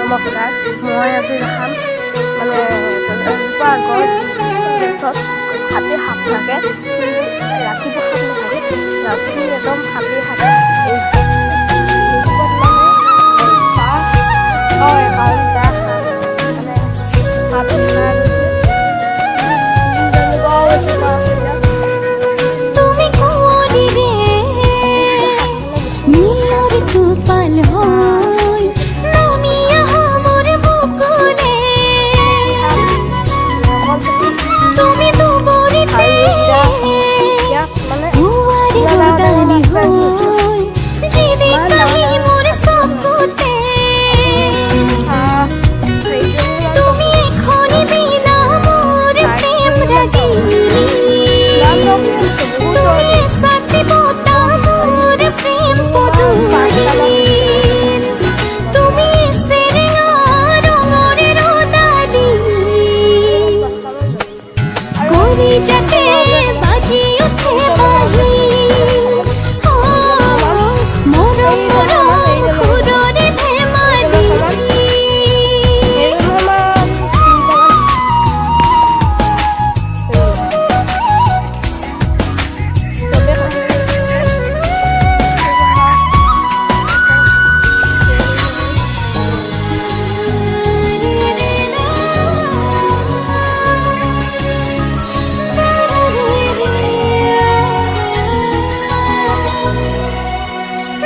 নমস্কাৰ, মই আজি দেখাম মানে এজোপা গছ গছত হাতী সাপ থাকে, ৰাতিপুৱা সাপ নাথাকে, ৰাতি একদম হাতী থাকে। এইজোপাত মানে চাহ হয় কাৰণ তাৰ মানে হাত তুমি কোনি রে নিয়র কুপাল হই নামিয়া মোর বুকুলে তুমি দুবরিতে উয়ারি রোদালি হই জিদি কাহি মোর সবকুতে তুমি এখনি বিনা মোর প্রেম রাগিলি তুমি সাথে বোতা মোর প্রেম পদুলি তুমি সেরে রঙরে রোদালি করি যাতে বাজি উঠে বাহি মরম মরম হুররে ধেমালি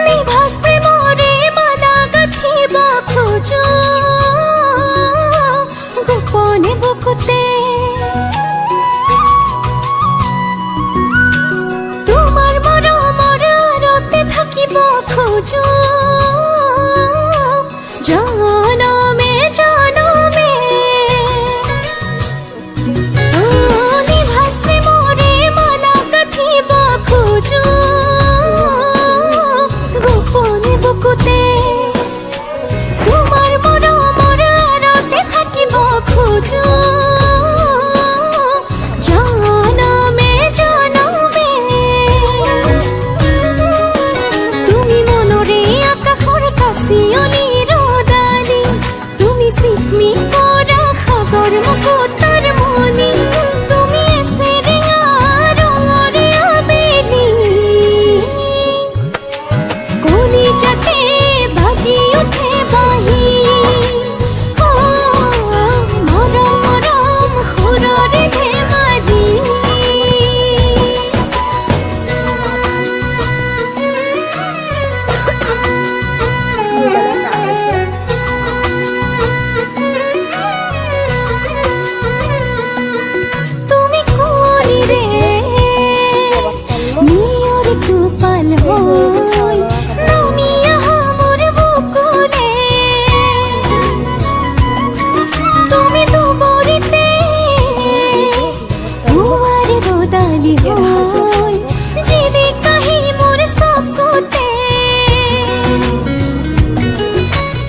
নিভাস প্রেমরে মালা গাঁথিব খোঁজো গোপনে বুকুতে তোমার মরমর আরতে থাকিব খোঁজো জনমে জনমে নিভাস প্রেমরে মালা গাঁথিব খোঁজো গোপনে বুকুতে তোমার মরমর আরতে থাকিব খোঁজো জনমে জনমে তুমি মনরে আকাশৰ কাশিয়লি ৰদালি তুমি চিকমি কৰা সাগৰ মুকুতাৰ মণি তুমি এছেৰেঙা ৰঙৰে আবেলি কলি যাতে বাজি উঠে বাহি মৰম মৰম সুৰৰে ধেমালি তুমি কোনি রে নিয়র কুপাল হই নামিয়া মোর বুকুলে তুমি দুবরিতে উয়ারি রোদালি হই জিদি কাহি মোর সবকুতে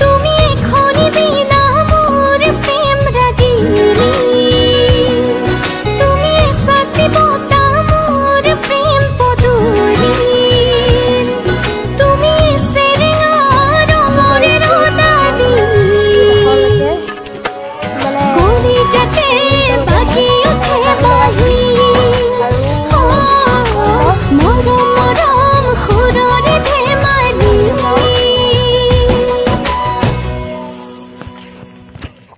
তুমি এখনি বিনা মোর প্রেম রাগিলি তুমি সাথে বোতা মোর প্রেম পদুলি তুমি সেরে রঙরে রোদালি কলি যাতে বাজি উঠে বাহি মরম মরম সুররে ধেমালি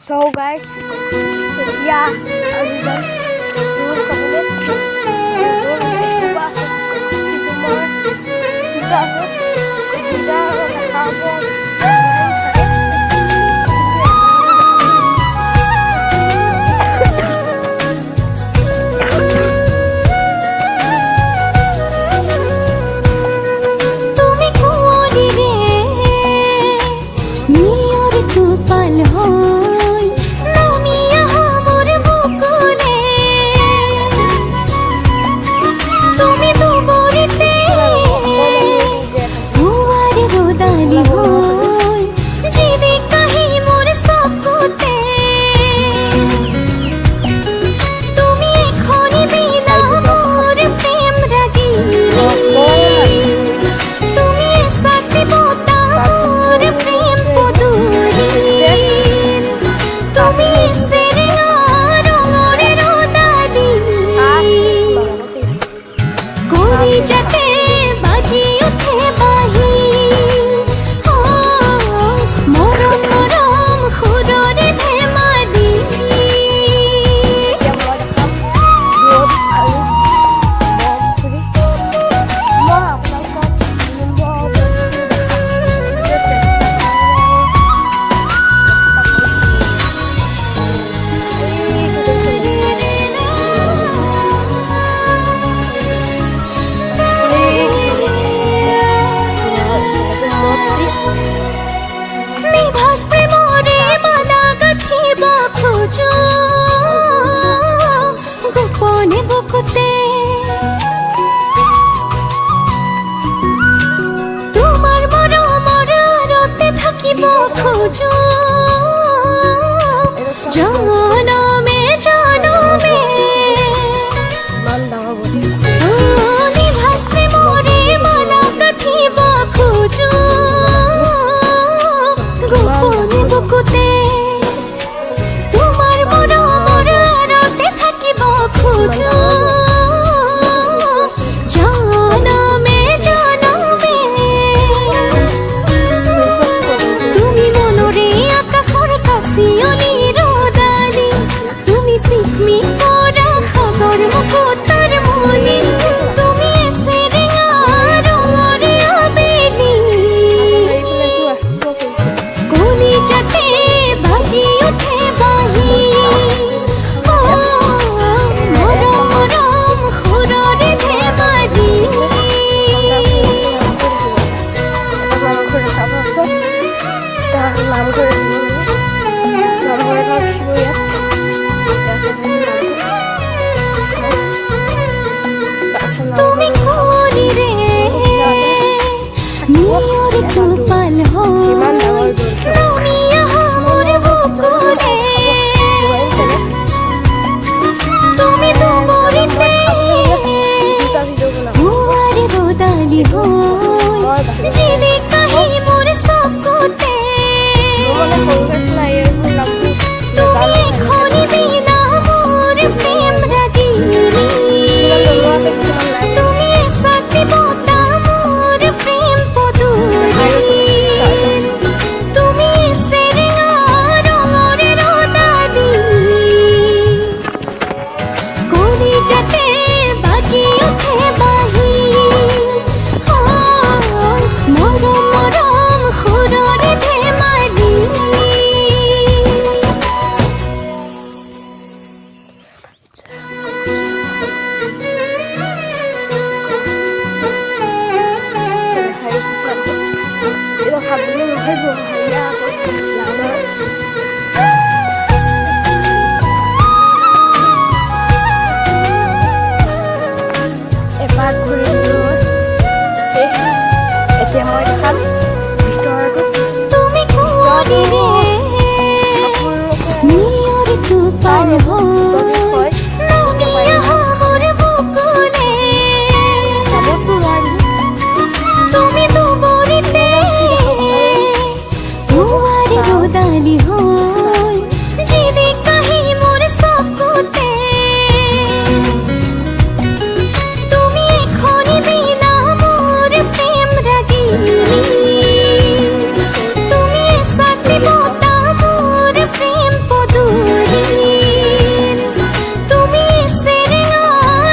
So guys, এতিয়া আজি দূৰ চাবলৈ তুমি কোনি রে নিয়র কুপাল হই নামিয়া মোর বুকুলে তুমি দুবরিতে উয়ারি রোদালি হই জিদি কাহি মোর সবকুতে তুমি এখনি বিনা মোর প্রেম রাগিলি তুমি সাথে বোতা মোর প্রেম পদুলি নামঘৰ নামঘৰ এখন উঠিব ইয়াত তুমি কোনি রে নিয়র তুপাল হো তুমি यहाँ মোর বুকুলে তুমি দুবরিতে হুয়ার রোদালি হো জিলি কাহি মোর সকুতে তুমি এখনি বিনা মোর প্রেম রাগিনী তুমি সাথে বোতা মোর প্রেম পদুরি তুমি সেরেঙা রঙর রোদালি কলি যাতে বাজি উঠে বাহি মরম মরম খুররে ধেমালি 이거 가보면 해도 하려고 나는 এপাক ঘূৰিলো এতিয়া মই দেখাম ভিতৰটো তুমি কোনি রে নিয়র তুপাল হো তুমি यहाँ মোর বুকুলে চাবতো নোৱাৰি তুমি দুবরিতে হুয়ার রোদালি হো জিলি কাহি মোর সকুতে তুমি এখনি বিনা মোর প্রেম রাগিনী তুমি সাথে বোতা মোর প্রেম পদুরি তুমি সেরেঙা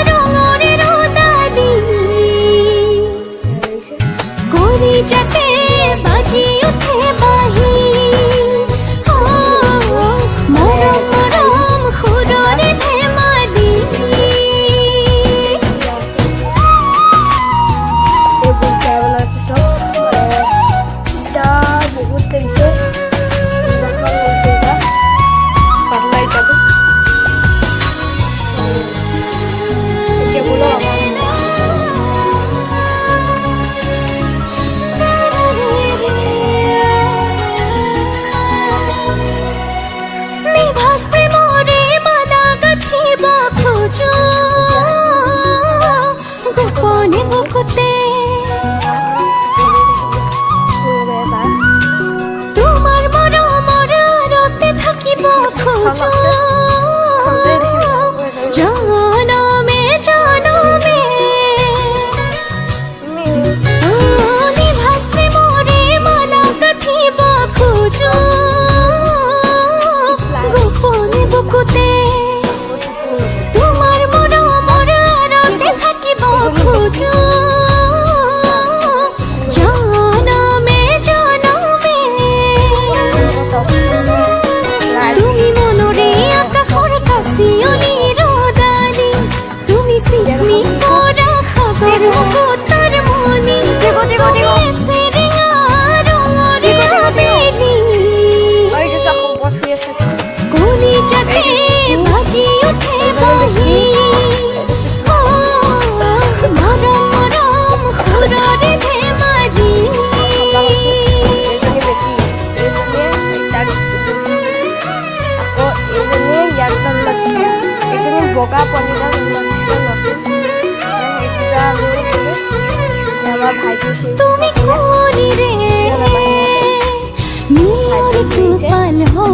রঙর রোদালি কলি যাতে বাজি উঠে বাহি মরম মরম খুররে ধেমালি এইবোৰ কেৱল আছে চব ইটা বহুত লাগিছে ইটাখন লৈছে ইটা পাতলা ইটাটো এতিয়া বোলো নিভাজ প্রেমরে মালা গাঁথিব খোঁজো গোপনে বুকুতে তোমার মরমর আরতে থাকিব খোঁজো জনমে জনমে নিভাজ প্রেমরে মালা গাঁথিব খোঁজো গোপনে বুকুতে তোমার মরমর আরতে থাকিব খোঁজো জনমে জনমে তুমি মনরে আকাশৰ কাশিয়লি ৰদালি তুমি চিকমি কৰা সাগৰ মুকুতাৰ মণি তুমি সেৰেঙা ৰঙৰ আবেলি এইটো চাওক ওপৰত শুই আছে কলি যাতে বাজি উঠে বাহি মৰম মৰম খুৰৰে ধেমালি এইজনী বেছি এইজনীয়ে তাক আকৌ এইজনীয়ে ইয়াক জন্ম দিছিলে এইজনী বগা পোৱালিটা জন্ম দিছিলে নতুন সেইকেইটা আমাৰ ভাইটি তুমি কোনি রে নিয়র তুপাল হো